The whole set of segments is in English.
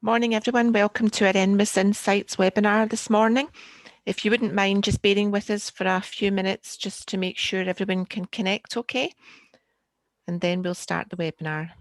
Morning everyone, welcome to our NMIS Insights webinar this morning. If you wouldn't mind just bearing with us for a few minutes just to make sure everyone can connect okay, and then we'll start the webinar.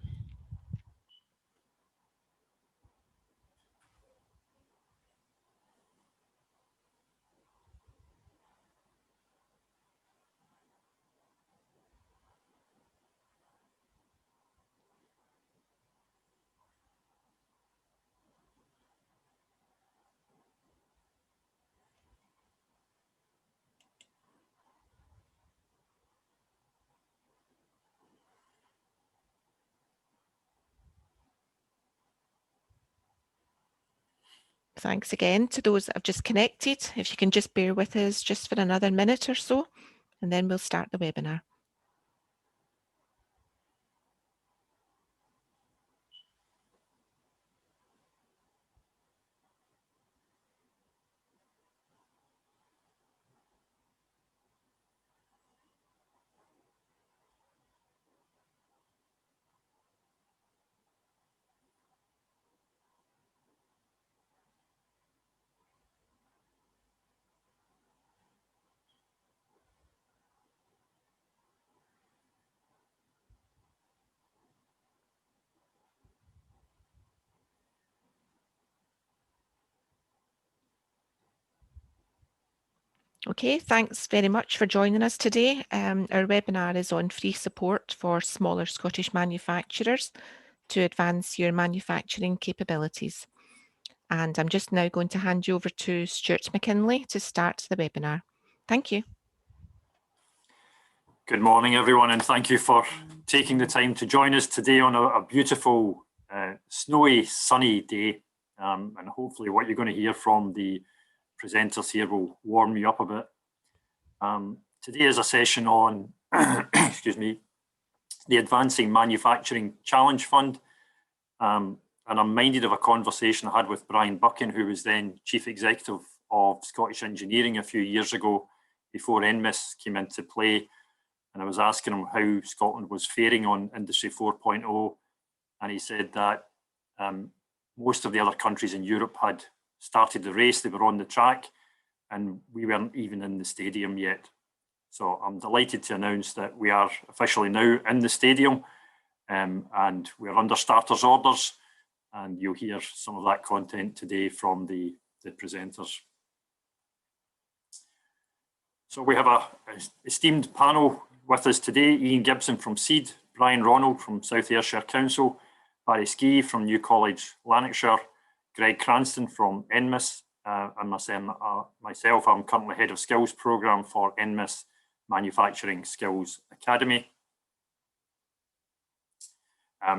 Thanks again to those that have just connected. If you can just bear with us just for another minute or so, and then we'll start the webinar. Okay, thanks very much for joining us today. Our webinar is on free support for smaller Scottish manufacturers to advance your manufacturing capabilities. And I'm just now going to hand you over to Stuart McKinley to start the webinar. Thank you. Good morning, everyone, and thank you for taking the time to join us today on a beautiful, snowy, sunny day. And hopefully what you're going to hear from the presenters here will warm you up a bit. Today is a session on, excuse me, the Advancing Manufacturing Challenge Fund. And I'm minded of a conversation I had with Brian Buchan, who was then Chief Executive of Scottish Engineering a few years ago, before NMIS came into play. And I was asking him how Scotland was faring on Industry 4.0. And he said that most of the other countries in Europe had started the race, they were on the track, and we weren't even in the stadium yet. So I'm delighted to announce that we are officially now in the stadium, and we're under starters orders, and you'll hear some of that content today from the presenters. So we have an esteemed panel with us today: Ian Gibson from SEED, Brian Ronald from South Ayrshire Council, Barry Skee from New College, Lanarkshire, Greg Cranston from NMIS, and myself, I'm currently Head of Skills Programme for NMIS Manufacturing Skills Academy.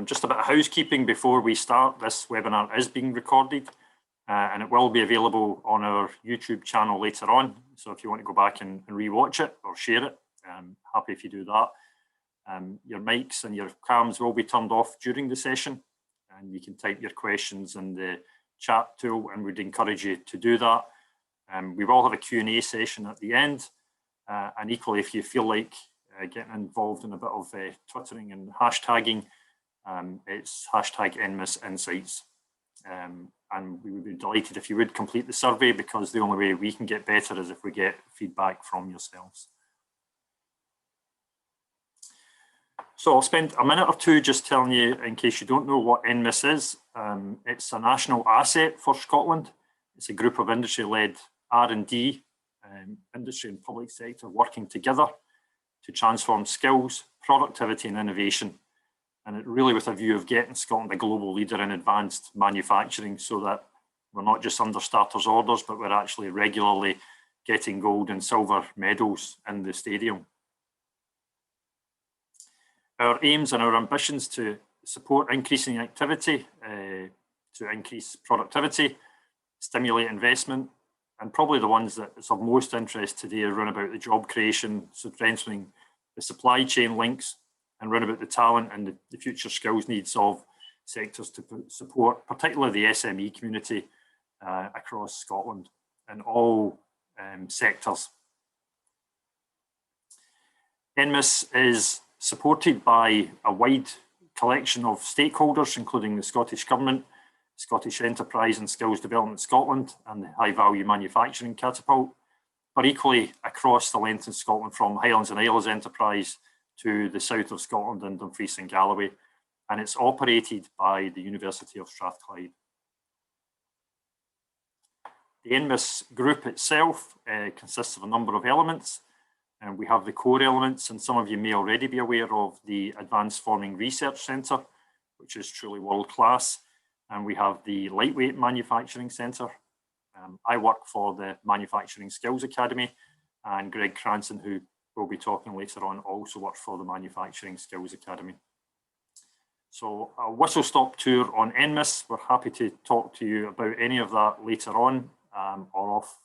Just a bit of housekeeping before we start. This webinar is being recorded and it will be available on our YouTube channel later on. So if you want to go back and re-watch it or share it, I'm happy if you do that. Your mics and your cams will be turned off during the session, and you can type your questions in the chat tool, and we'd encourage you to do that. We will have a Q&A session at the end, and equally, if you feel like getting involved in a bit of twittering and hashtagging, it's hashtag NMIS Insights. And we would be delighted if you would complete the survey, because the only way we can get better is if we get feedback from yourselves. So I'll spend a minute or two just telling you, in case you don't know what NMIS is. It's a national asset for Scotland. It's a group of industry-led R&D, industry and public sector working together to transform skills, productivity and innovation. And it really with a view of getting Scotland a global leader in advanced manufacturing, so that we're not just under starters orders, but we're actually regularly getting gold and silver medals in the stadium. Our aims and our ambitions to support increasing activity, to increase productivity, stimulate investment, and probably the ones that is of most interest today are around about the job creation, strengthening the supply chain links, and around about the talent and the future skills needs of sectors to support, particularly the SME community across Scotland in all sectors. NMIS is supported by a wide collection of stakeholders, including the Scottish Government, Scottish Enterprise and Skills Development Scotland and the High Value Manufacturing Catapult, but equally across the length of Scotland from Highlands and Isles Enterprise to the south of Scotland and Dumfries and Galloway, and it's operated by the University of Strathclyde. The NMIS Group itself consists of a number of elements, and we have the core elements, and some of you may already be aware of the Advanced Forming Research Centre, which is truly world-class, and we have the Lightweight Manufacturing Centre. I work for the Manufacturing Skills Academy, and Greg Cranston, who will be talking later on, also works for the Manufacturing Skills Academy. So a whistle-stop tour on NMIS. We're happy to talk to you about any of that later on, or off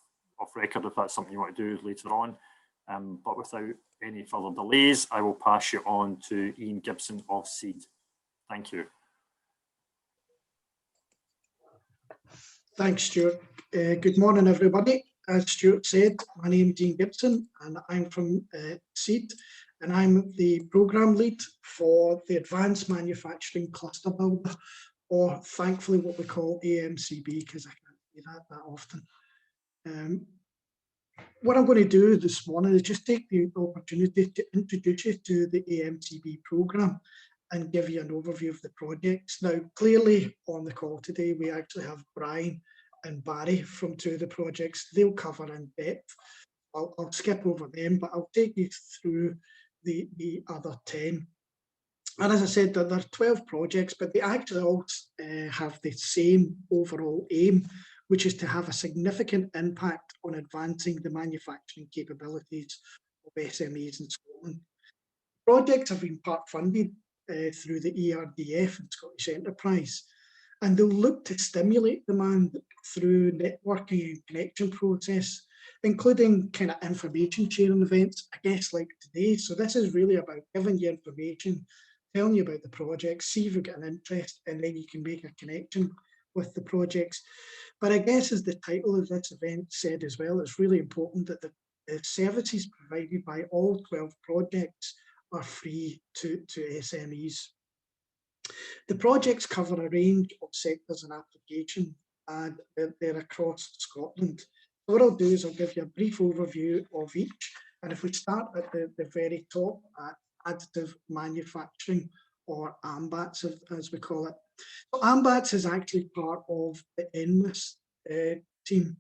record if that's something you want to do later on. But without any further delays, I will pass you on to Ian Gibson of SEED. Thank you. Thanks, Stuart. Good morning, everybody. As Stuart said, my name is Ian Gibson and I'm from SEED, and I'm the programme lead for the Advanced Manufacturing Cluster Builder, or thankfully what we call AMCB, because I can't say that often. What I'm going to do this morning is just take the opportunity to introduce you to the AMCB programme and give you an overview of the projects. Now, clearly on the call today, we actually have Brian and Barry from two of the projects. They'll cover in depth. I'll skip over them, but I'll take you through the other 10. And as I said, there are 12 projects, but they actually all have the same overall aim, which is to have a significant impact on advancing the manufacturing capabilities of SMEs in Scotland. Projects have been part funded through the ERDF and Scottish Enterprise, and they'll look to stimulate demand through networking and connection process, including kind of information sharing events, I guess, like today. So this is really about giving you information, telling you about the projects, see if you get an interest, and then you can make a connection with the projects. But I guess, as the title of this event said as well, it's really important that the services provided by all 12 projects are free to SMEs. The projects cover a range of sectors and applications, and they're across Scotland. So what I'll do is I'll give you a brief overview of each. And if we start at the very top, at additive manufacturing, or AMBATS as we call it. So AMBATS is actually part of the NMIS team.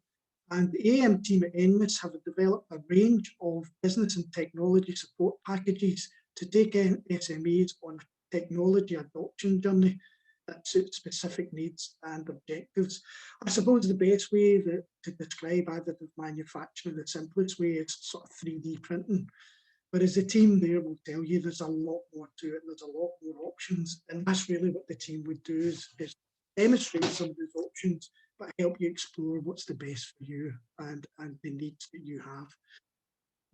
And the AM team at NMIS have developed a range of business and technology support packages to take SMEs on a technology adoption journey that suits specific needs and objectives. I suppose the best way to describe additive manufacturing, the simplest way, is sort of 3D printing. But as the team there will tell you, there's a lot more to it. There's a lot more options. And that's really what the team would do, is demonstrate some of those options, but help you explore what's the best for you and the needs that you have.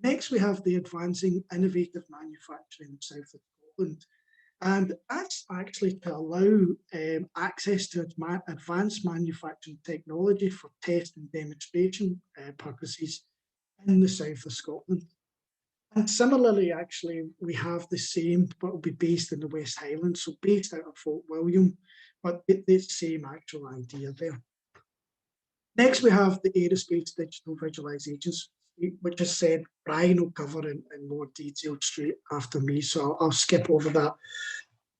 Next, we have the Advancing Innovative Manufacturing in the south of Scotland. And that's actually to allow access to advanced manufacturing technology for test and demonstration purposes in the south of Scotland. And similarly, actually, we have the same, but it'll be based in the West Highlands, so based out of Fort William, but it's the same actual idea there. Next, we have the Aerospace Digital Visualisation, which is said Brian will cover in more detail straight after me, so I'll skip over that.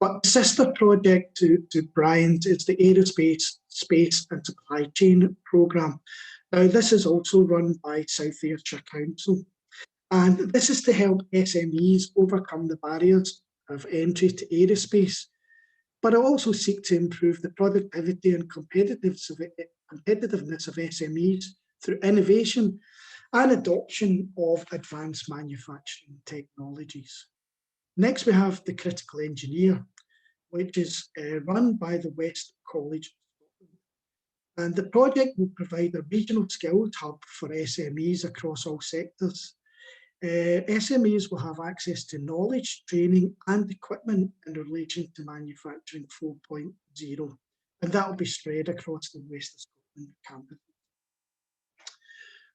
But the sister project to Brian's is the Aerospace Space and Supply Chain Programme. Now, this is also run by South Ayrshire Council. And this is to help SMEs overcome the barriers of entry to aerospace, but also seek to improve the productivity and competitiveness of SMEs through innovation and adoption of advanced manufacturing technologies. Next, we have the Critical Engineer, which is run by the West College of Scotland. And the project will provide a regional skills hub for SMEs across all sectors. SMEs will have access to knowledge, training and equipment in relation to Manufacturing 4.0, and that will be spread across the West of Scotland campus.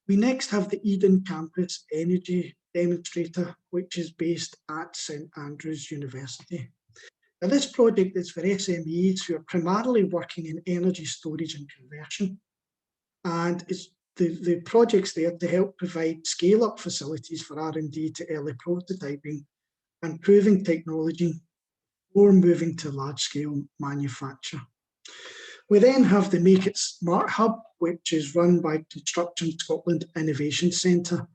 We next have the Eden Campus Energy Demonstrator, which is based at St Andrews University. Now, this project is for SMEs who are primarily working in energy storage and conversion. And it's the project's there to help provide scale-up facilities for R&D to early prototyping and proving technology or moving to large-scale manufacture. We then have the Make It Smart Hub, which is run by Construction Scotland Innovation Centre.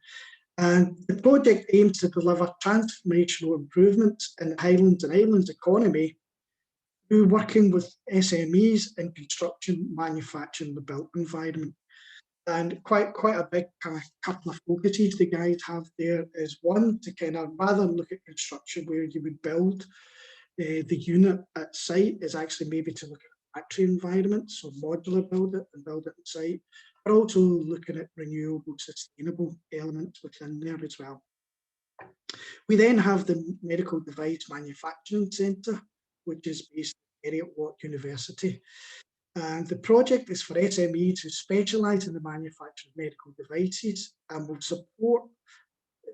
And the project aims to deliver transformational improvements in the Highlands and Islands economy through working with SMEs in construction, manufacturing, the built environment. And quite a big kind of couple of focuses the guys have there is one, to kind of rather than look at construction where you would build the unit at site, is actually maybe to look at factory environments, so modular build it and build it at site, but also looking at renewable, sustainable elements within there as well. We then have the Medical Device Manufacturing Centre, which is based at Heriot-Watt University. And the project is for SMEs who specialise in the manufacture of medical devices and will support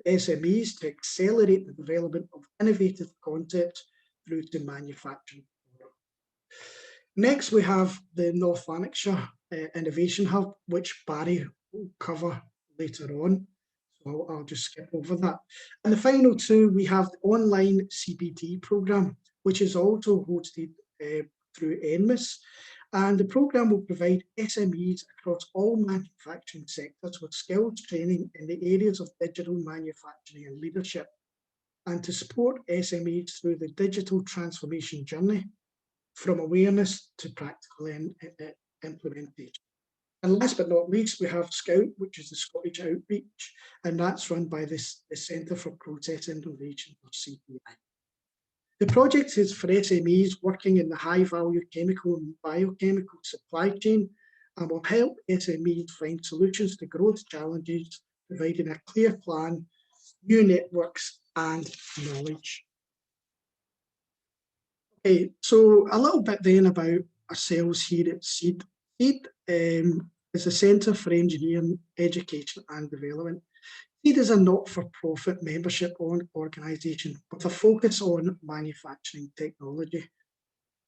SMEs to accelerate the development of innovative concepts through to manufacturing. Next, we have the North Lanarkshire Innovation Hub, which Barry will cover later on. So I'll just skip over that. And the final two, we have the online CBT programme, which is also hosted through NMIS. And the programme will provide SMEs across all manufacturing sectors with skills training in the areas of digital manufacturing and leadership, and to support SMEs through the digital transformation journey from awareness to practical implementation. And last but not least, we have Scout, which is the Scottish Outreach, and that's run by the Centre for Process Innovation, or CPI. The project is for SMEs working in the high-value chemical and biochemical supply chain and will help SMEs find solutions to growth challenges, providing a clear plan, new networks and knowledge. Okay, so a little bit then about ourselves here at SEED. SEED is a Centre for Engineering, Education and Development. SEED is a not-for-profit membership organisation with a focus on manufacturing technology.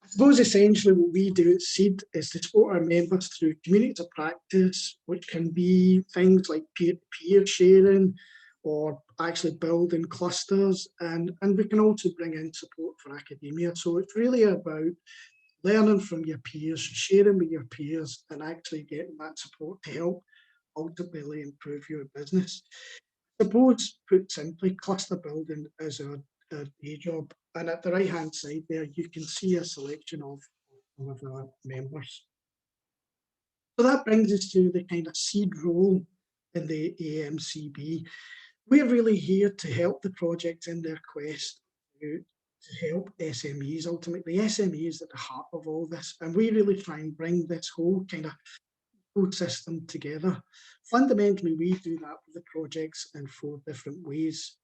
I suppose essentially what we do at SEED is to support our members through communities of practice, which can be things like peer-to-peer sharing or actually building clusters, and we can also bring in support for academia. So it's really about learning from your peers, sharing with your peers, and actually getting that support to help ultimately improve your business. Suppose, put simply, cluster building is our day job. And at the right-hand side there, you can see a selection of our members. So that brings us to the kind of SEED role in the AMCB. We're really here to help the projects in their quest to help SMEs. Ultimately, SME is at the heart of all this, and we really try and bring this whole kind of system together. Fundamentally, we do that with the projects in 4 different ways.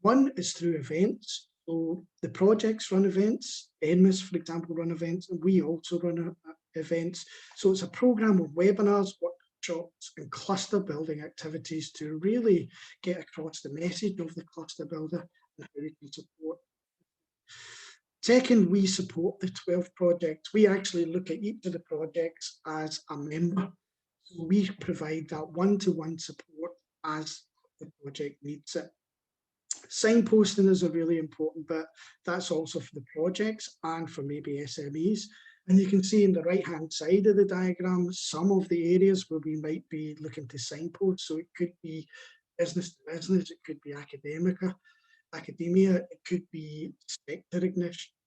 One is through events. So the projects run events, NMIS, for example, run events, and we also run events. So it's a program of webinars, workshops, and cluster building activities to really get across the message of the cluster builder and how we can support. Second, we support the 12 projects. We actually look at each of the projects as a member. So we provide that one-to-one support as the project needs it. Signposting is a really important bit. That's also for the projects and for maybe SMEs. And you can see in the right-hand side of the diagram, some of the areas where we might be looking to signpost. So it could be business to business, it could be academia, it could be sector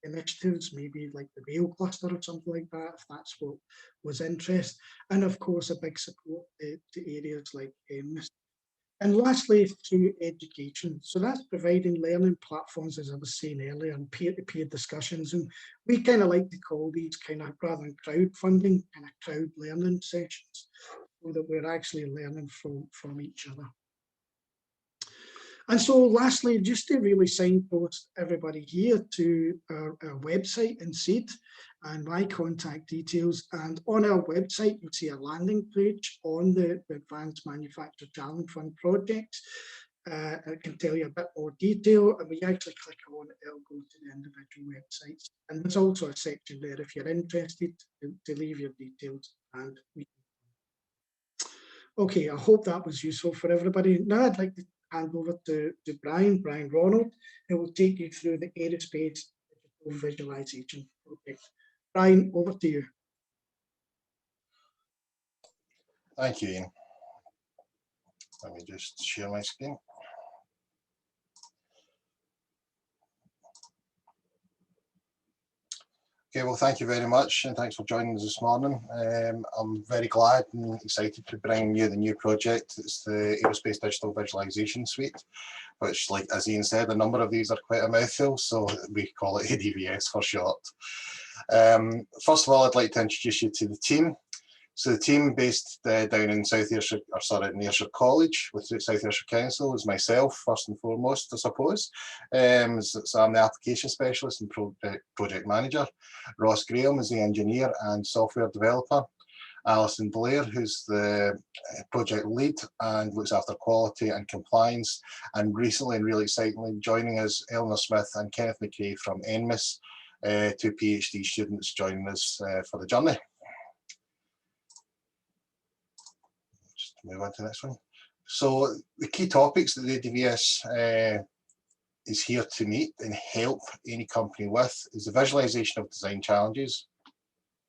initiatives, maybe like the rail cluster or something like that, if that's what was interest. And of course, a big support to areas like NMIS. And lastly, through education. So that's providing learning platforms, as I was saying earlier, and peer-to-peer discussions. And we kind of like to call these kind of, rather than crowdfunding, kind of crowd learning sessions, so that we're actually learning from each other. And so lastly, just to really signpost everybody here to our website in SEED and my contact details. And on our website, you'll see a landing page on the Advanced Manufacture Challenge Fund projects. It can tell you a bit more detail, and when you actually click on it, it'll go to the individual websites. And there's also a section there if you're interested to leave your details. And okay, I hope that was useful for everybody. Now I'd like to hand over to Brian Ronald, who will take you through the Aerospace digital visualisation project. Brian, over to you. Thank you, Ian. Let me just share my screen. Okay, well, thank you very much, and thanks for joining us this morning. I'm very glad and excited to bring you the new project. It's the Aerospace Digital Visualisation Suite, which, like as Ian said, a number of these are quite a mouthful, so we call it ADVS for short. First of all, I'd like to introduce you to the team. So the team based down in South Ayrshire, or sorry, in Ayrshire College with the South Ayrshire Council is myself, first and foremost, I suppose. So I'm the application specialist and project manager. Ross Graham is the engineer and software developer. Alison Blair, who's the project lead and looks after quality and compliance. And recently and really excitingly joining us, Eleanor Smith and Kenneth McRae from NMIS, two PhD students joining us for the journey. Move on to the next one. So the key topics that the ADVS is here to meet and help any company with is the visualization of design challenges,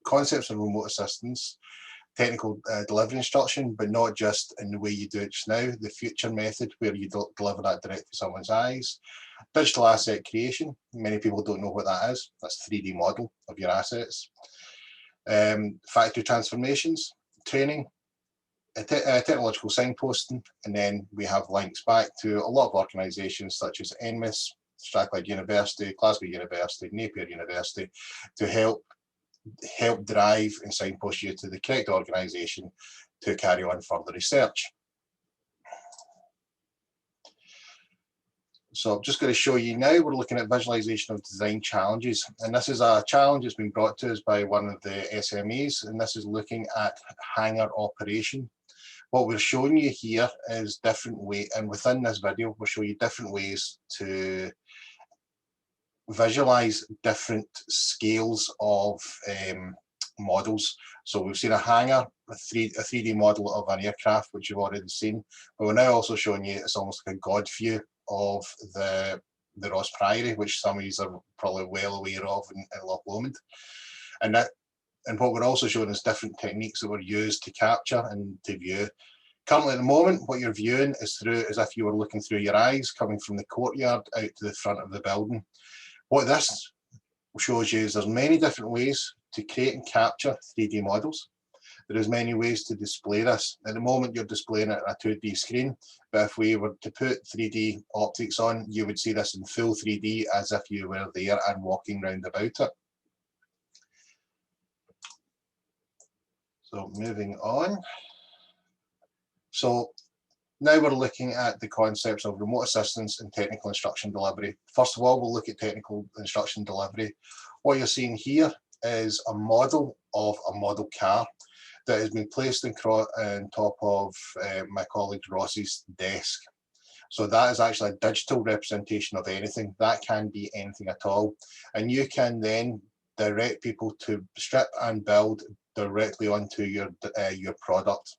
concepts of remote assistance, technical delivery instruction, but not just in the way you do it just now, the future method where you deliver that direct to someone's eyes, digital asset creation. Many people don't know what that is. That's a 3D model of your assets. Factory transformations, training, technological signposting, and then we have links back to a lot of organisations such as NMIS, Strathclyde University, Glasgow University, Napier University, to help drive and signpost you to the correct organisation to carry on further research. So I'm just going to show you now, we're looking at visualisation of design challenges, and this is a challenge that's been brought to us by one of the SMEs, and this is looking at hangar operation. What we're showing you here is different ways, and within this video, we'll show you different ways to visualize different scales of models. So we've seen a hangar, a 3D model of an aircraft, which you've already seen, but we're now also showing you it's almost like a God view of the Ross Priory, which some of you are probably well aware of in Loch Lomond. And what we're also showing is different techniques that were used to capture and to view. Currently at the moment, what you're viewing is through as if you were looking through your eyes, coming from the courtyard out to the front of the building. What this shows you is there's many different ways to create and capture 3D models. There is many ways to display this. At the moment, you're displaying it on a 2D screen, but if we were to put 3D optics on, you would see this in full 3D as if you were there and walking round about it. So moving on. So now we're looking at the concepts of remote assistance and technical instruction delivery. First of all, we'll look at technical instruction delivery. What you're seeing here is a model of a model car that has been placed on top of my colleague Ross's desk. So that is actually a digital representation of anything. That can be anything at all. And you can then direct people to strip and build directly onto your product.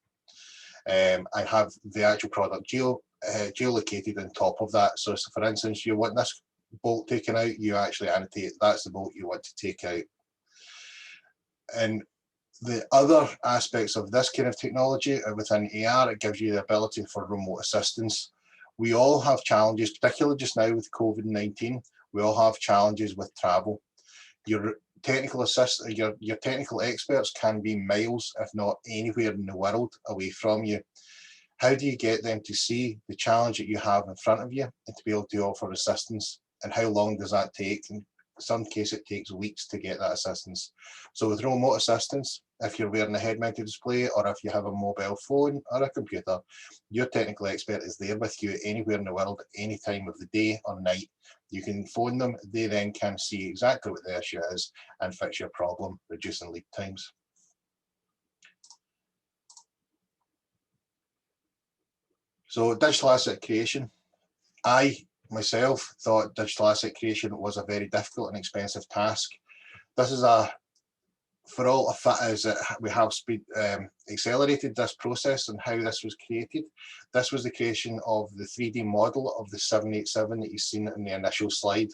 And have the actual product geolocated on top of that. So for instance, you want this bolt taken out, you actually annotate that's the bolt you want to take out. And the other aspects of this kind of technology within AR, it gives you the ability for remote assistance. We all have challenges, particularly just now with COVID-19, we all have challenges with travel. Your technical experts can be miles, if not anywhere in the world away from you. How do you get them to see the challenge that you have in front of you and to be able to offer assistance? And how long does that take? In some cases, it takes weeks to get that assistance. So with remote assistance, if you're wearing a head-mounted display or if you have a mobile phone or a computer, your technical expert is there with you anywhere in the world, any time of the day or night. You can phone them, they then can see exactly what the issue is and fix your problem, reducing lead times. So digital asset creation. I myself thought digital asset creation was a very difficult and expensive task. This is for all as we have accelerated this process and how this was created. This was the creation of the 3D model of the 787 that you've seen in the initial slide.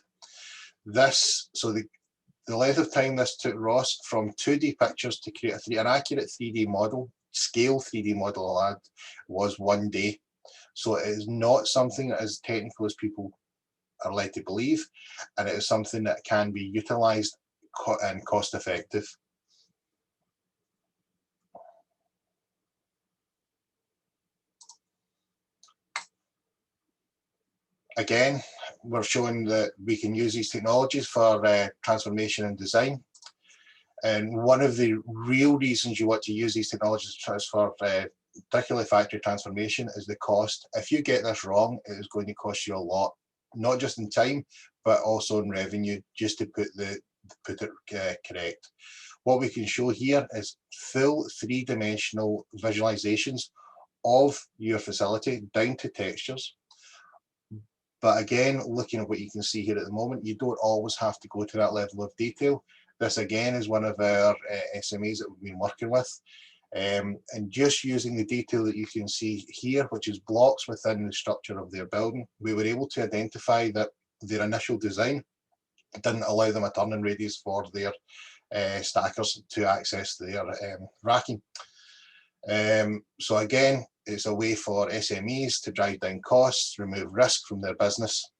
So the length of time this took Ross from 2D pictures to create an accurate 3D model, scale 3D model I'll add, was 1 day. So it is not something that as technical as people are led to believe, and it is something that can be utilised and cost effective. Again, we're showing that we can use these technologies for transformation and design. And one of the real reasons you want to use these technologies for particularly factory transformation is the cost. If you get this wrong, it is going to cost you a lot, not just in time, but also in revenue, just to put it correct. What we can show here is full three-dimensional visualizations of your facility down to textures. But again, looking at what you can see here at the moment, you don't always have to go to that level of detail. This again is one of our SMEs that we've been working with. And just using the detail that you can see here, which is blocks within the structure of their building, we were able to identify that their initial design didn't allow them a turning radius for their stackers to access their racking. So again, it's a way for SMEs to drive down costs, remove risk from their business.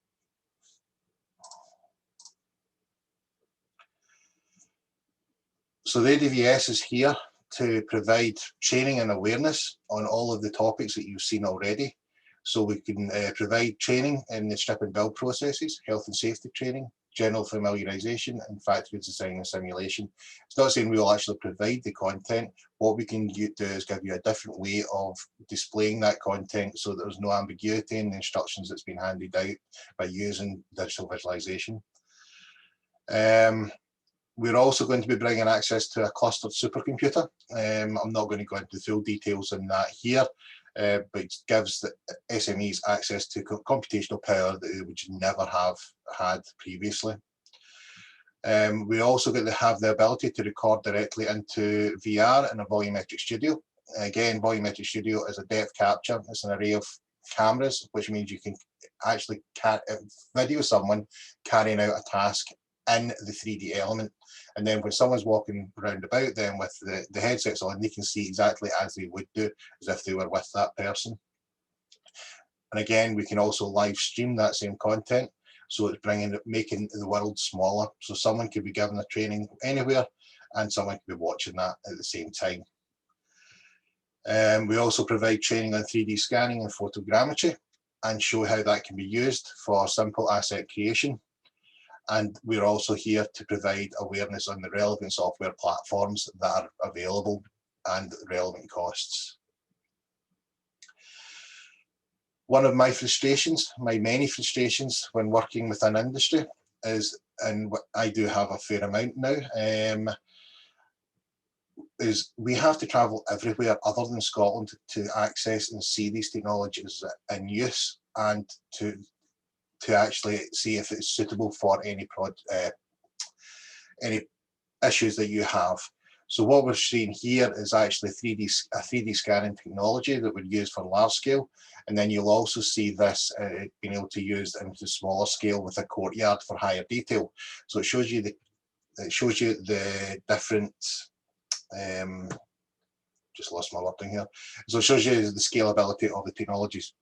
So the ADVS is here to provide training and awareness on all of the topics that you've seen already. So we can provide training in the strip and build processes, health and safety training, general familiarization, and factory design and simulation. It's not saying we'll actually provide the content. What we can do is give you a different way of displaying that content so there's no ambiguity in the instructions that's been handed out by using digital visualization. We're also going to be bringing access to a clustered supercomputer. I'm not going to go into full details on that here, but it gives the SMEs access to computational power that they would never have had previously. We also get to have the ability to record directly into VR in a volumetric studio. Again, volumetric studio is a depth capture. It's an array of cameras, which means you can actually video someone carrying out a task in the 3D element. And then when someone's walking around about then with the headsets on, they can see exactly as they would do, as if they were with that person. And again, we can also live stream that same content. So it's making the world smaller. So someone could be given a training anywhere and someone could be watching that at the same time. We also provide training on 3D scanning and photogrammetry and show how that can be used for simple asset creation. And we're also here to provide awareness on the relevant software platforms that are available and relevant costs. One of my frustrations, my many frustrations when working within industry is, and I do have a fair amount now, is we have to travel everywhere other than Scotland to access and see these technologies in use and to actually see if it's suitable for any issues that you have. So what we're seeing here is actually a 3D scanning technology that we'd use for large scale, and then you'll also see this being able to use into smaller scale with a courtyard for higher detail. So it shows you the different. Just lost my wording here. So it shows you the scalability of the technologies.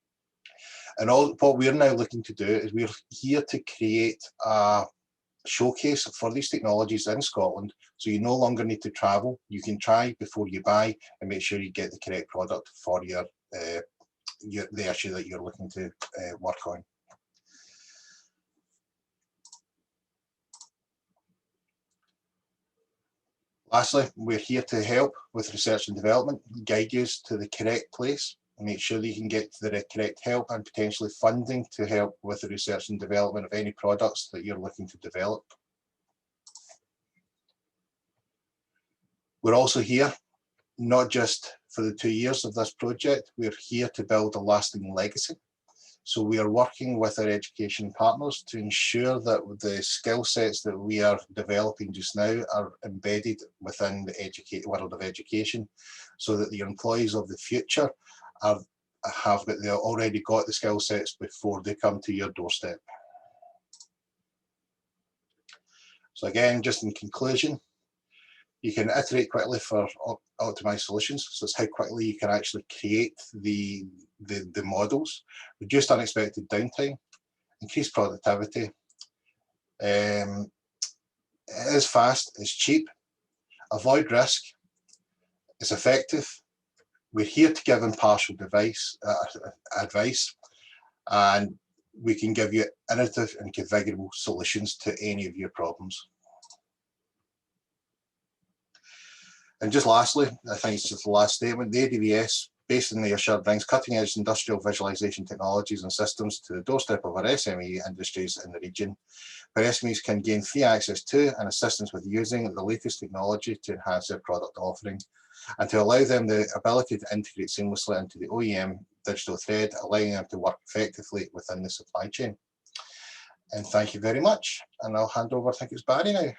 And what we're now looking to do is we're here to create a showcase for these technologies in Scotland, so you no longer need to travel. You can try before you buy and make sure you get the correct product for the issue that you're looking to work on. Lastly, we're here to help with research and development, guide you to the correct place, and make sure that you can get the correct help and potentially funding to help with the research and development of any products that you're looking to develop. We're also here, not just for the 2 years of this project, we're here to build a lasting legacy. So we are working with our education partners to ensure that the skill sets that we are developing just now are embedded within the world of education, so that the employees of the future they already got the skill sets before they come to your doorstep. So again, just in conclusion, you can iterate quickly for optimized solutions. So it's how quickly you can actually create the models, reduce unexpected downtime, increase productivity. It is fast, it's cheap, avoid risk, it's effective. We're here to give impartial advice, and we can give you innovative and configurable solutions to any of your problems. And just lastly, I think it's just the last statement, the ADVS, based in Ayrshire, brings cutting-edge industrial visualisation technologies and systems to the doorstep of our SME industries in the region, where SMEs can gain free access to and assistance with using the latest technology to enhance their product offering, and to allow them the ability to integrate seamlessly into the OEM digital thread, allowing them to work effectively within the supply chain. And thank you very much. And I'll hand over, I think it's Barry now.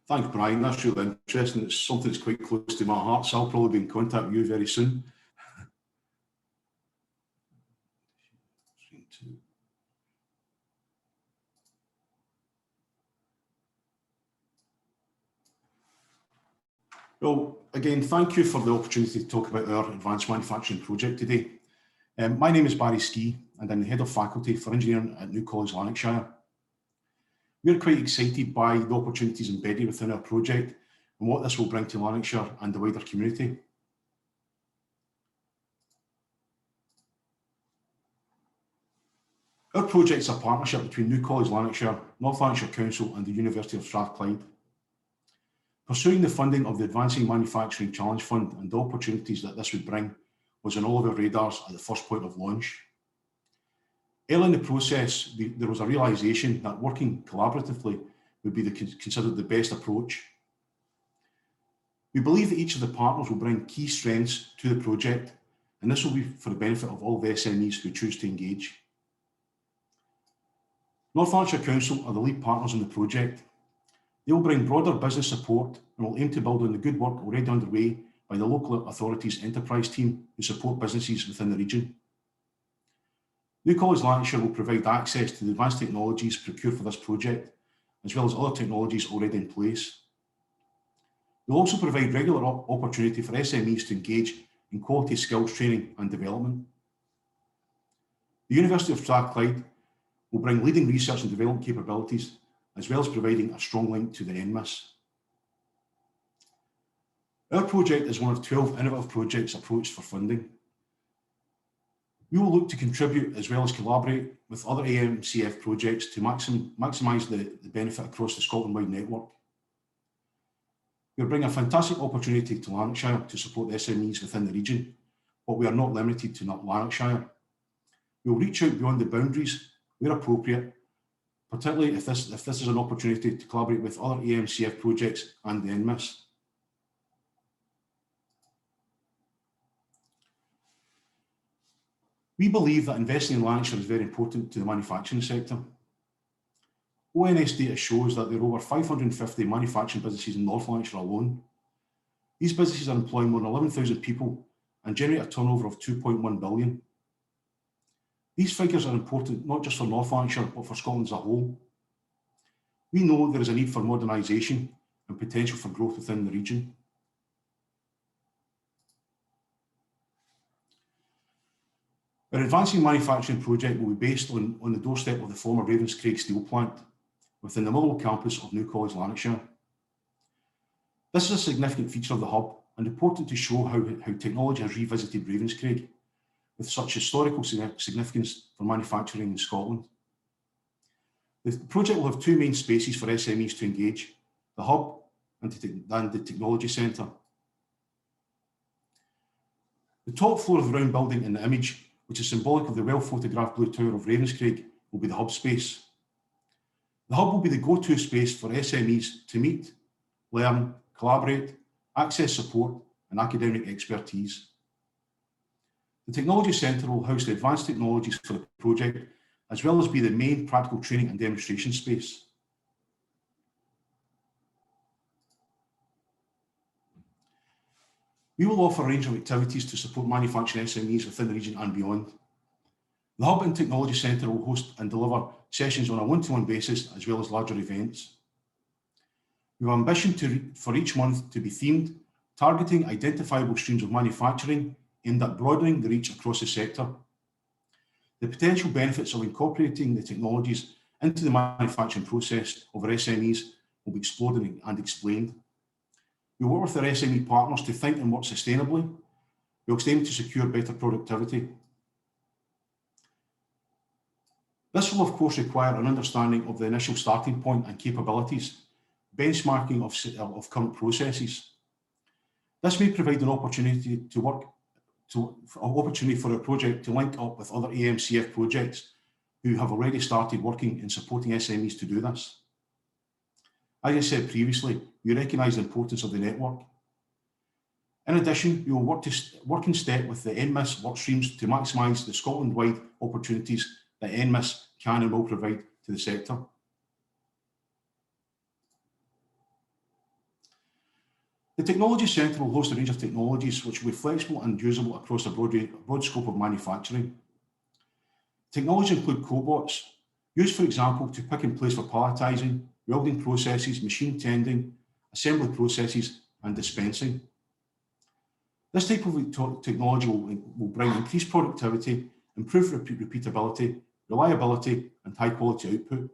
Thanks, Brian. That's really interesting. It's something that's quite close to my heart, so I'll probably be in contact with you very soon. Well, again, thank you for the opportunity to talk about our advanced manufacturing project today. My name is Barry Ski, and I'm the Head of Faculty for Engineering at New College, Lanarkshire. We're quite excited by the opportunities embedded within our project and what this will bring to Lanarkshire and the wider community. Our project is a partnership between New College, Lanarkshire, North Lanarkshire Council and the University of Strathclyde. Pursuing the funding of the Advancing Manufacturing Challenge Fund and the opportunities that this would bring was on all of our radars at the first point of launch. Early in the process, there was a realisation that working collaboratively would be considered the best approach. We believe that each of the partners will bring key strengths to the project, and this will be for the benefit of all the SMEs who choose to engage. North Lanarkshire Council are the lead partners in the project. They will bring broader business support and will aim to build on the good work already underway by the local authorities enterprise team who support businesses within the region. New College Lanarkshire will provide access to the advanced technologies procured for this project, as well as other technologies already in place. We'll also provide regular opportunity for SMEs to engage in quality skills training and development. The University of Strathclyde will bring leading research and development capabilities, as well as providing a strong link to the NMIS. Our project is one of 12 innovative projects approached for funding. We will look to contribute as well as collaborate with other AMCF projects to maximise the benefit across the Scotland-wide network. We'll bring a fantastic opportunity to Lanarkshire to support the SMEs within the region, but we are not limited to Lanarkshire. We'll reach out beyond the boundaries where appropriate, particularly if this is an opportunity to collaborate with other AMCF projects and the NMIS. We believe that investing in Lanarkshire is very important to the manufacturing sector. ONS data shows that there are over 550 manufacturing businesses in North Lanarkshire alone. These businesses are employing more than 11,000 people and generate a turnover of 2.1 billion. These figures are important not just for North Lanarkshire, but for Scotland as a whole. We know there is a need for modernisation and potential for growth within the region. Our Advancing Manufacturing project will be based on the doorstep of the former Ravenscraig steel plant within the Motherwell campus of New College, Lanarkshire. This is a significant feature of the hub and important to show how technology has revisited Ravenscraig with such historical significance for manufacturing in Scotland. The project will have two main spaces for SMEs to engage, the hub and the technology centre. The top floor of the round building in the image, which is symbolic of the well-photographed blue tower of Ravenscraig, will be the hub space. The hub will be the go-to space for SMEs to meet, learn, collaborate, access support and academic expertise. The Technology Centre will house the advanced technologies for the project, as well as be the main practical training and demonstration space. We will offer a range of activities to support manufacturing SMEs within the region and beyond. The Hub and Technology Centre will host and deliver sessions on a one-to-one basis, as well as larger events. We have ambition for each month to be themed, targeting identifiable streams of manufacturing aimed at broadening the reach across the sector. The potential benefits of incorporating the technologies into the manufacturing process of our SMEs will be explored and explained. We work with our SME partners to think and work sustainably, whilst aiming to secure better productivity. This will, of course, require an understanding of the initial starting point and capabilities, benchmarking of current processes. This may provide an opportunity for a project to link up with other AMCF projects who have already started working in supporting SMEs to do this. As I said previously, we recognise the importance of the network. In addition, we will work in step with the NMIS work streams to maximise the Scotland-wide opportunities that NMIS can and will provide to the sector. The Technology Centre will host a range of technologies which will be flexible and usable across a broad scope of manufacturing. Technologies include cobots, used, for example, to pick and place for palletising, welding processes, machine tending, assembly processes, and dispensing. This type of technology will bring increased productivity, improved repeatability, reliability, and high-quality output.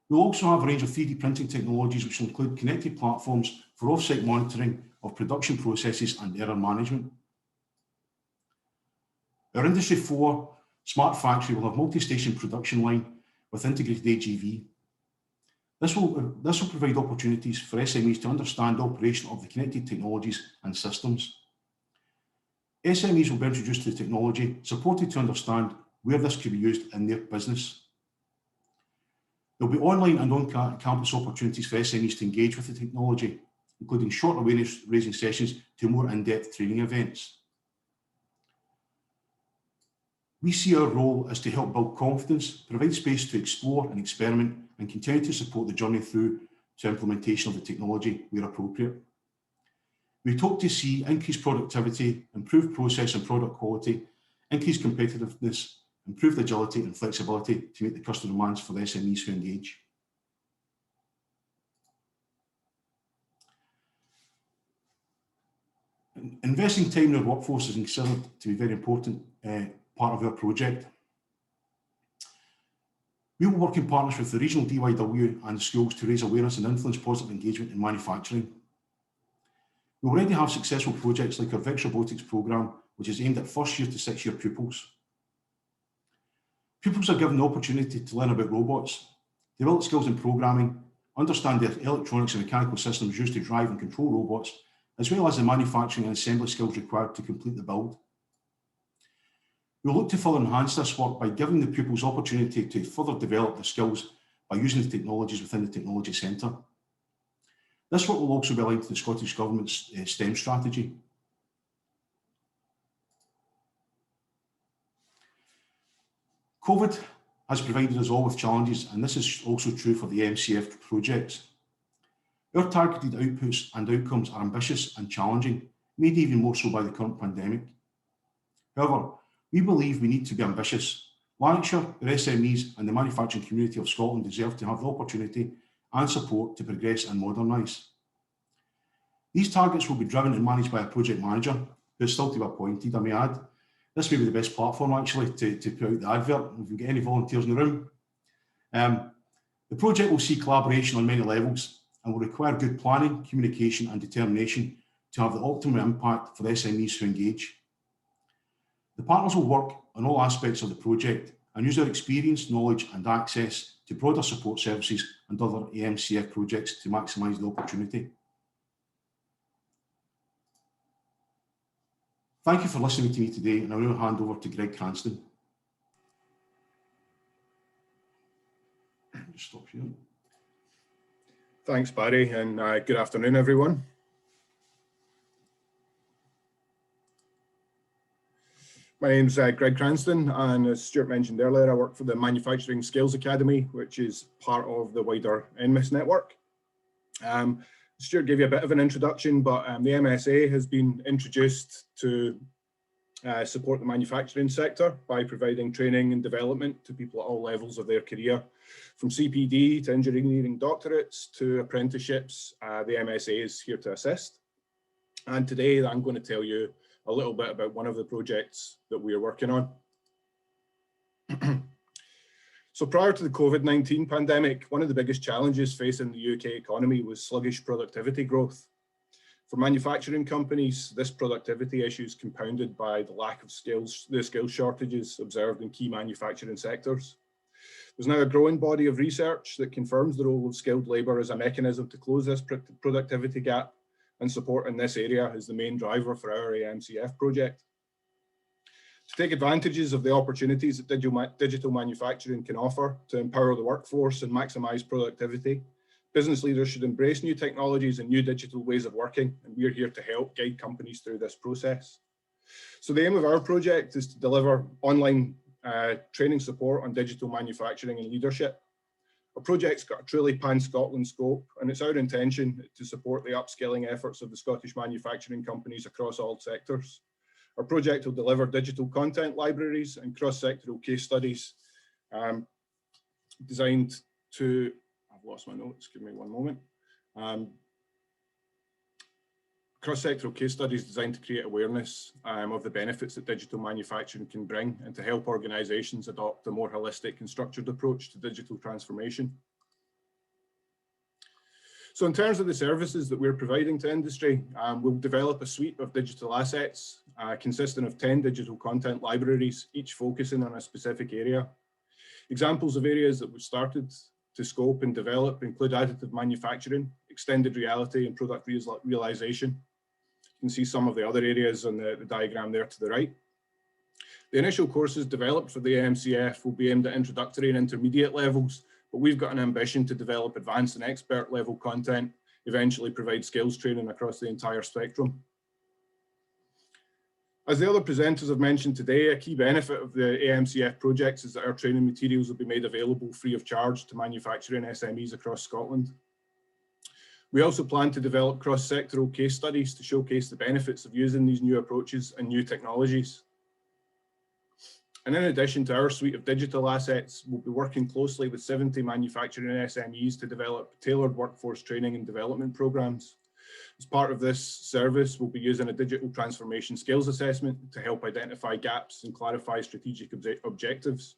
We'll also have a range of 3D printing technologies which will include connected platforms for off-site monitoring of production processes and error management. Our Industry 4 Smart Factory will have multi-station production line with integrated AGV. This will provide opportunities for SMEs to understand the operation of the connected technologies and systems. SMEs will be introduced to the technology, supported to understand where this could be used in their business. There will be online and on-campus opportunities for SMEs to engage with the technology, including short awareness-raising sessions to more in-depth training events. We see our role as to help build confidence, provide space to explore and experiment, and continue to support the journey through to implementation of the technology where appropriate. We hope to see increased productivity, improved process and product quality, increased competitiveness, improved agility and flexibility to meet the customer demands for the SMEs who engage. Investing time in our workforce is considered to be a very important part of our project. We will work in partnership with the regional DYW and schools to raise awareness and influence positive engagement in manufacturing. We already have successful projects like our VEX robotics programme, which is aimed at first year to 6 year pupils. Pupils are given the opportunity to learn about robots, develop skills in programming, understand the electronics and mechanical systems used to drive and control robots, as well as the manufacturing and assembly skills required to complete the build. We'll look to further enhance this work by giving the pupils opportunity to further develop their skills by using the technologies within the Technology Centre. This work will also be aligned to the Scottish Government's STEM strategy. COVID has provided us all with challenges, and this is also true for the AMCF projects. Our targeted outputs and outcomes are ambitious and challenging, made even more so by the current pandemic. However, we believe we need to be ambitious. Lanarkshire, the SMEs and the manufacturing community of Scotland deserve to have the opportunity and support to progress and modernise. These targets will be driven and managed by a project manager, who is still to be appointed, I may add. This may be the best platform actually to put out the advert, if we get any volunteers in the room. The project will see collaboration on many levels and will require good planning, communication and determination to have the optimum impact for the SMEs who engage. The partners will work on all aspects of the project and use their experience, knowledge and access to broader support services and other AMCF projects to maximise the opportunity. Thank you for listening to me today, and I will now hand over to Greg Cranston. Just stop here. Thanks, Barry, and good afternoon, everyone. My name's Greg Cranston, and as Stuart mentioned earlier, I work for the Manufacturing Skills Academy, which is part of the wider NMIS network. Stuart gave you a bit of an introduction, but the MSA has been introduced to support the manufacturing sector by providing training and development to people at all levels of their career, from CPD to engineering doctorates to apprenticeships. The MSA is here to assist. And today I'm going to tell you a little bit about one of the projects that we are working on. So prior to the COVID-19 pandemic, one of the biggest challenges facing the UK economy was sluggish productivity growth. For manufacturing companies, this productivity issue is compounded by the lack of skills, the skill shortages observed in key manufacturing sectors. There's now a growing body of research that confirms the role of skilled labour as a mechanism to close this productivity gap, and support in this area is the main driver for our AMCF project. To take advantages of the opportunities that digital manufacturing can offer to empower the workforce and maximise productivity, business leaders should embrace new technologies and new digital ways of working, and we're here to help guide companies through this process. So the aim of our project is to deliver online training support on digital manufacturing and leadership. Our project's got a truly pan-Scotland scope, and it's our intention to support the upskilling efforts of the Scottish manufacturing companies across all sectors. Our project will deliver digital content libraries and cross-sectoral case studies designed to, I've lost my notes, give me one moment. Cross-sectoral case studies designed to create awareness of the benefits that digital manufacturing can bring, and to help organisations adopt a more holistic and structured approach to digital transformation. So in terms of the services that we're providing to industry, we'll develop a suite of digital assets consisting of 10 digital content libraries, each focusing on a specific area. Examples of areas that we've started to scope and develop include additive manufacturing, extended reality and product realisation. You can see some of the other areas on the diagram there to the right. The initial courses developed for the AMCF will be aimed at introductory and intermediate levels, but we've got an ambition to develop advanced and expert level content, eventually provide skills training across the entire spectrum. As the other presenters have mentioned today, a key benefit of the AMCF projects is that our training materials will be made available free of charge to manufacturing SMEs across Scotland. We also plan to develop cross-sectoral case studies to showcase the benefits of using these new approaches and new technologies. And in addition to our suite of digital assets, we'll be working closely with 70 manufacturing SMEs to develop tailored workforce training and development programs. As part of this service, we'll be using a digital transformation skills assessment to help identify gaps and clarify strategic objectives.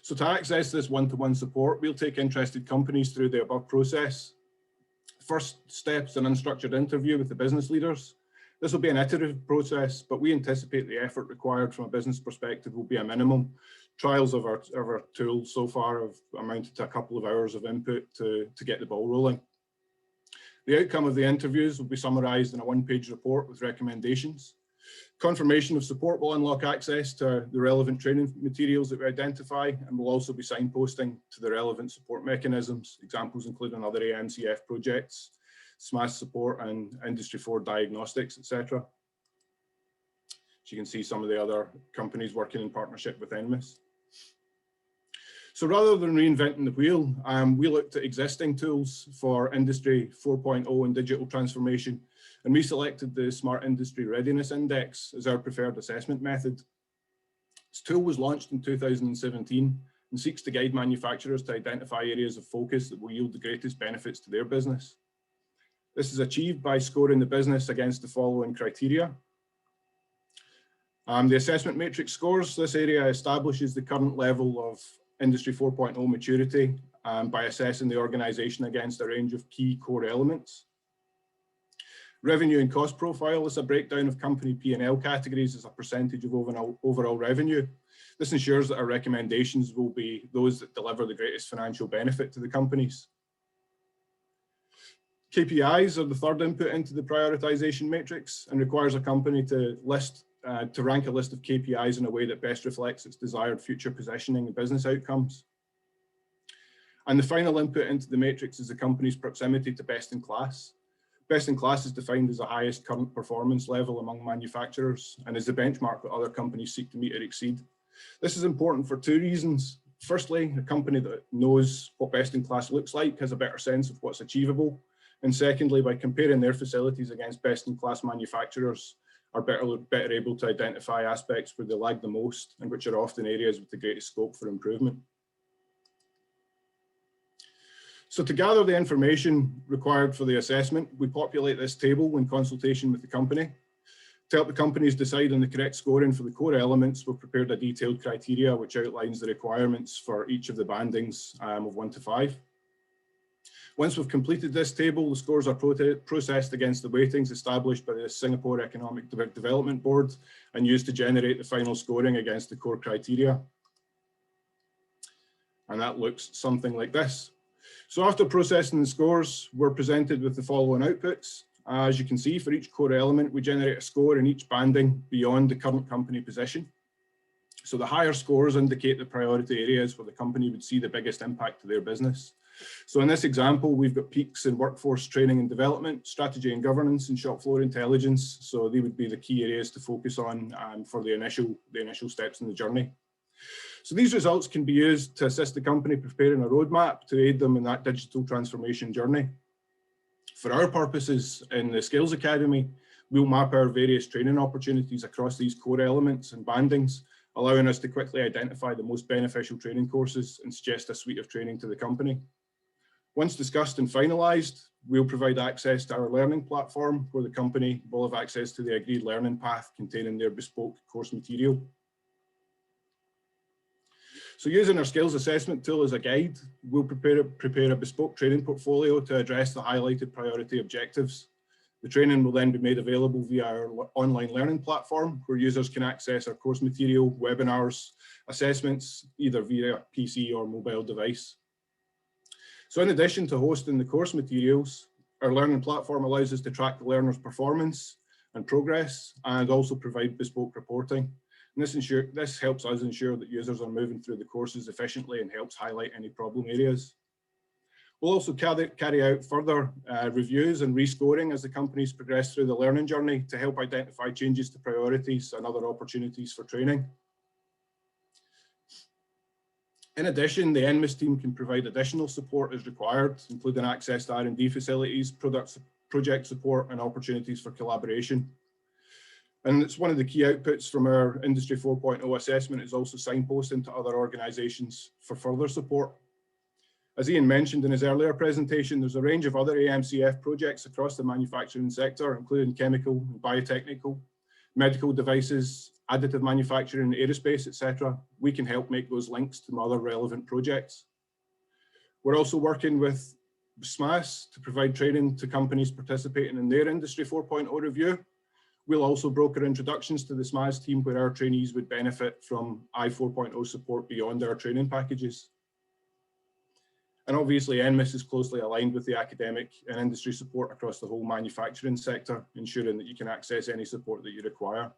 So to access this one-to-one support, we'll take interested companies through the above process. First step is an unstructured interview with the business leaders. This will be an iterative process, but we anticipate the effort required from a business perspective will be a minimum. Trials of our tools so far have amounted to a couple of hours of input to get the ball rolling. The outcome of the interviews will be summarised in a one-page report with recommendations. Confirmation of support will unlock access to the relevant training materials that we identify, and will also be signposting to the relevant support mechanisms. Examples including other AMCF projects, SMAS support and Industry 4 diagnostics, etc. So you can see some of the other companies working in partnership with NMIS. So rather than reinventing the wheel, we looked at existing tools for Industry 4.0 and digital transformation, and we selected the Smart Industry Readiness Index as our preferred assessment method. This tool was launched in 2017 and seeks to guide manufacturers to identify areas of focus that will yield the greatest benefits to their business. This is achieved by scoring the business against the following criteria. The assessment matrix scores. This area establishes the current level of Industry 4.0 maturity by assessing the organisation against a range of key core elements. Revenue and cost profile is a breakdown of company P&L categories as a percentage of overall revenue. This ensures that our recommendations will be those that deliver the greatest financial benefit to the companies. KPIs are the third input into the prioritisation matrix and requires a company to rank a list of KPIs in a way that best reflects its desired future positioning and business outcomes. And the final input into the matrix is the company's proximity to best in class. Best in class is defined as the highest current performance level among manufacturers and is the benchmark that other companies seek to meet or exceed. This is important for two reasons. Firstly, a company that knows what best in class looks like has a better sense of what's achievable. And secondly, by comparing their facilities against best in class manufacturers, are better able to identify aspects where they lag the most and which are often areas with the greatest scope for improvement. So to gather the information required for the assessment, we populate this table in consultation with the company. To help the companies decide on the correct scoring for the core elements, we've prepared a detailed criteria which outlines the requirements for each of the bandings of 1 to 5. Once we've completed this table, the scores are processed against the weightings established by the Singapore Economic Development Board and used to generate the final scoring against the core criteria. And that looks something like this. So after processing the scores, we're presented with the following outputs. As you can see, for each core element, we generate a score in each banding beyond the current company position. So the higher scores indicate the priority areas where the company would see the biggest impact to their business. So in this example, we've got peaks in workforce training and development, strategy and governance, and shop floor intelligence. So they would be the key areas to focus on for the initial steps in the journey. So these results can be used to assist the company preparing a roadmap to aid them in that digital transformation journey. For our purposes in the Skills Academy, we'll map our various training opportunities across these core elements and bandings, allowing us to quickly identify the most beneficial training courses and suggest a suite of training to the company. Once discussed and finalised, we'll provide access to our learning platform where the company will have access to the agreed learning path containing their bespoke course material. So using our skills assessment tool as a guide, we'll prepare a bespoke training portfolio to address the highlighted priority objectives. The training will then be made available via our online learning platform where users can access our course material, webinars, assessments, either via PC or mobile device. So in addition to hosting the course materials, our learning platform allows us to track the learner's performance and progress and also provide bespoke reporting. And this helps us ensure that users are moving through the courses efficiently and helps highlight any problem areas. We'll also carry out further reviews and rescoring as the companies progress through the learning journey to help identify changes to priorities and other opportunities for training. In addition, the NMIS team can provide additional support as required, including access to R&D facilities, project support, and opportunities for collaboration. And it's one of the key outputs from our Industry 4.0 assessment is also signposting to other organisations for further support. As Ian mentioned in his earlier presentation, there's a range of other AMCF projects across the manufacturing sector, including chemical and biotechnical, medical devices, additive manufacturing, aerospace, etc. We can help make those links to other relevant projects. We're also working with SMAS to provide training to companies participating in their Industry 4.0 review. We'll also broker introductions to the SMAS team where our trainees would benefit from I4.0 support beyond our training packages. And obviously NMIS is closely aligned with the academic and industry support across the whole manufacturing sector, ensuring that you can access any support that you require.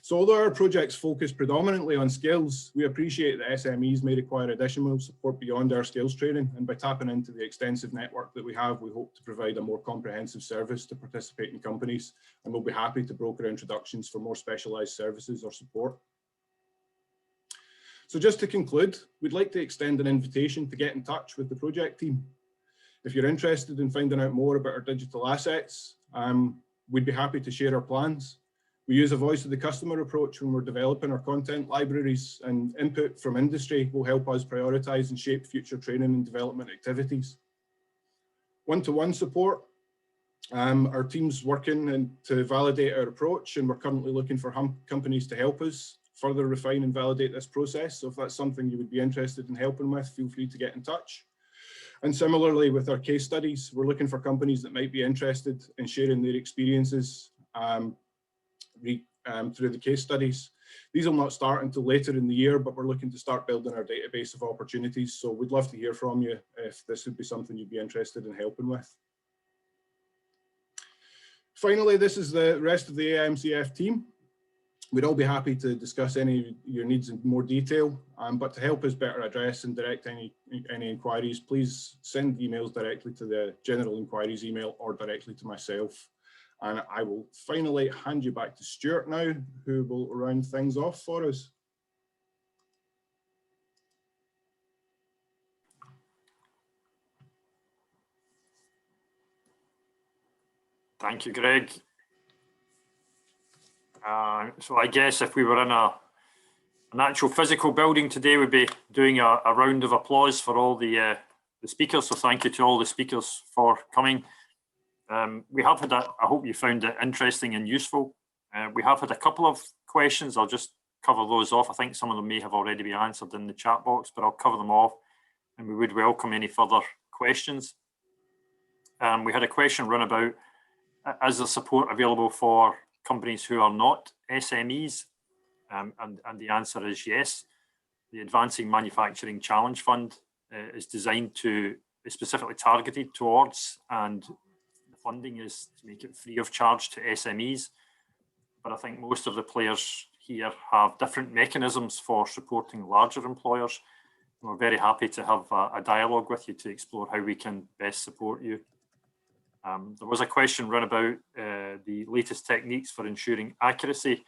So although our projects focus predominantly on skills, we appreciate that SMEs may require additional support beyond our skills training, and by tapping into the extensive network that we have, we hope to provide a more comprehensive service to participating companies, and we'll be happy to broker introductions for more specialised services or support. So just to conclude, we'd like to extend an invitation to get in touch with the project team. If you're interested in finding out more about our digital assets, we'd be happy to share our plans. We use a voice of the customer approach when we're developing our content libraries, and input from industry will help us prioritise and shape future training and development activities. One-to-one support, our team's working to validate our approach, and we're currently looking for companies to help us further refine and validate this process. So if that's something you would be interested in helping with, feel free to get in touch. And similarly with our case studies, we're looking for companies that might be interested in sharing their experiences through the case studies. These will not start until later in the year, but we're looking to start building our database of opportunities. So we'd love to hear from you if this would be something you'd be interested in helping with. Finally, this is the rest of the AMCF team. We'd all be happy to discuss any of your needs in more detail, but to help us better address and direct any inquiries, please send emails directly to the general inquiries email or directly to myself. And I will finally hand you back to Stuart now, who will round things off for us. Thank you, Greg. So I guess if we were in an actual physical building today, we'd be doing a round of applause for all the speakers. So thank you to all the speakers for coming. We have had I hope you found it interesting and useful. We have had a couple of questions. I'll just cover those off. I think some of them may have already been answered in the chat box, but I'll cover them off, and we would welcome any further questions. We had a question run about, is there support available for companies who are not SMEs? And the answer is yes. The Advancing Manufacturing Challenge Fund is designed to be specifically targeted towards, and the funding is to make it free of charge to SMEs. But I think most of the players here have different mechanisms for supporting larger employers. And we're very happy to have a dialogue with you to explore how we can best support you. There was a question run about the latest techniques for ensuring accuracy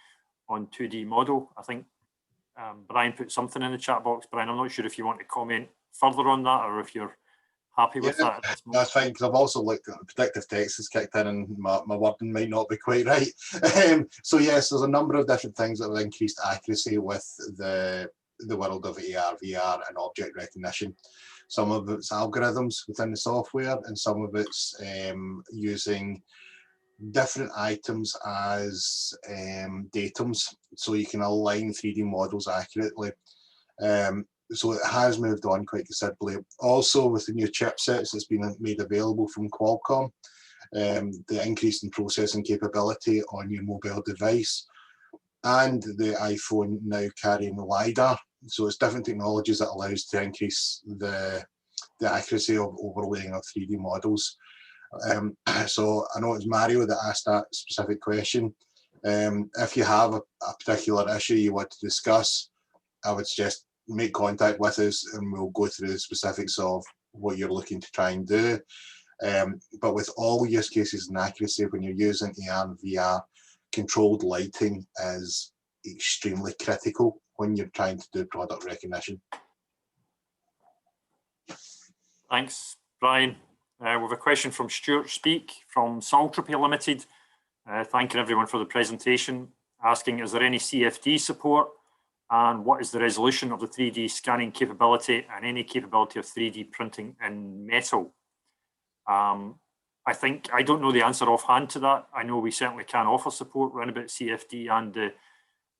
on 2D model. I think Brian put something in the chat box. Brian, I'm not sure if you want to comment further on that or if you're happy with that. That's fine, because I've also looked at predictive text has kicked in and my wording might not be quite right. So yes, there's a number of different things that have increased accuracy with the world of AR, VR and object recognition. Some of it's algorithms within the software, and some of it's using different items as datums, so you can align 3D models accurately. So it has moved on quite considerably. Also, with the new chipsets that's been made available from Qualcomm, the increase in processing capability on your mobile device, and the iPhone now carrying LiDAR. So it's different technologies that allows to increase the accuracy of overlaying of 3D models. So I know it's Mario that asked that specific question. If you have a particular issue you want to discuss, I would suggest make contact with us and we'll go through the specifics of what you're looking to try and do. But with all use cases and accuracy, when you're using AR and VR, controlled lighting is extremely critical when you're trying to do product recognition. Thanks, Brian. We have a question from Stuart Speak from Saltropy Limited. Thanking everyone for the presentation, asking, is there any CFD support? And what is the resolution of the 3D scanning capability and any capability of 3D printing in metal? I don't know the answer offhand to that. I know we certainly can offer support around about CFD and the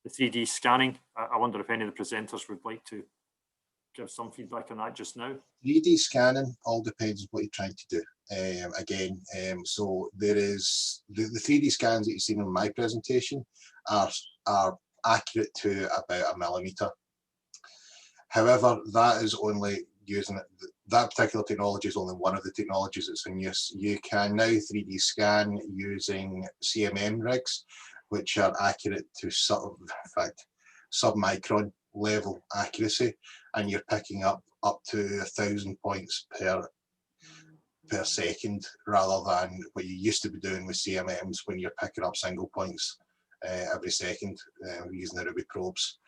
3D scanning. I wonder if any of the presenters would like to give some feedback on that just now. 3D scanning all depends on what you're trying to do. So there is the 3D scans that you've seen in my presentation are accurate to about 1 millimeter. However, that is only using that particular technology is only one of the technologies that's in use. You can now 3D scan using CMM rigs, which are accurate to sub-micron level accuracy, and you're picking up to 1,000 points per second, rather than what you used to be doing with CMMs when you're picking up single points every second using the Ruby probes.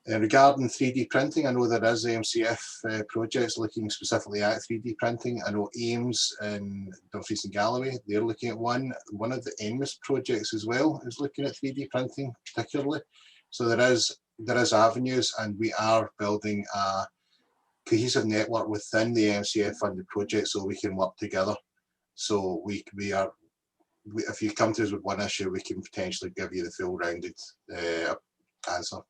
Regarding 3D printing, I know there is AMCF projects looking specifically at 3D printing. I know Ames in Dumfries and Galloway, they're looking at one. One of the NMIS projects as well is looking at 3D printing particularly. So there is avenues, and we are building a cohesive network within the AMCF funded project so we can work together. So if you come to us with one issue, we can potentially give you the full rounded answer.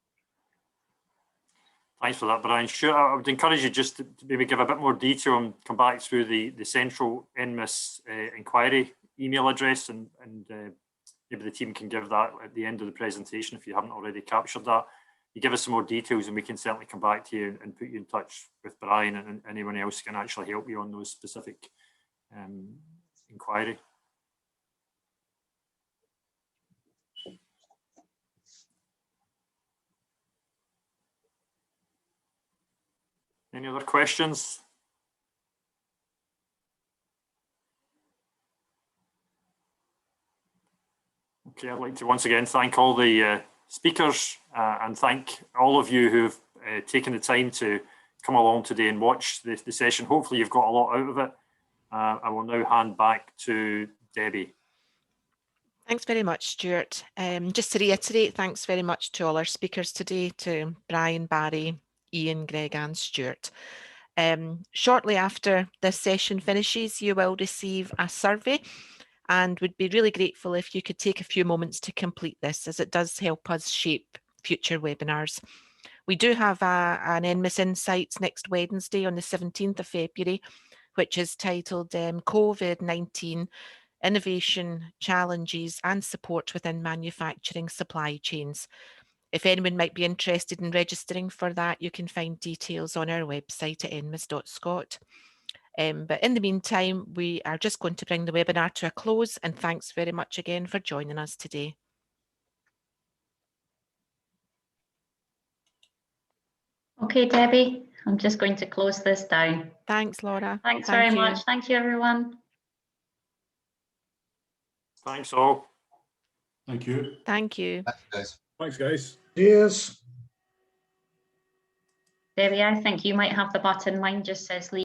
Thanks for that, Brian. Sure, I would encourage you just to maybe give a bit more detail and come back through the central NMIS inquiry email address, and maybe the team can give that at the end of the presentation if you haven't already captured that. You give us some more details and we can certainly come back to you and put you in touch with Brian and anyone else who can actually help you on those specific inquiry. Any other questions? Okay, I'd like to once again thank all the speakers and thank all of you who've taken the time to come along today and watch the session. Hopefully you've got a lot out of it. I will now hand back to Debbie. Thanks very much, Stuart. Just to reiterate, thanks very much to all our speakers today, to Brian, Barry, Ian, Greg and Stuart. Shortly after this session finishes, you will receive a survey and would be really grateful if you could take a few moments to complete this, as it does help us shape future webinars. We do have an NMIS Insights next Wednesday on the 17th of February, which is titled COVID-19 Innovation, Challenges and Support Within Manufacturing Supply Chains. If anyone might be interested in registering for that, you can find details on our website at nmis.scot. But in the meantime, we are just going to bring the webinar to a close, and thanks very much again for joining us today. Okay, Debbie, I'm just going to close this down. Thanks, Laura. Thanks very much. Thank you, everyone. Thanks all. Thank you. Thank you. Thanks, guys. Thanks, guys. Cheers. Debbie, I think you might have the button. Mine just says leave.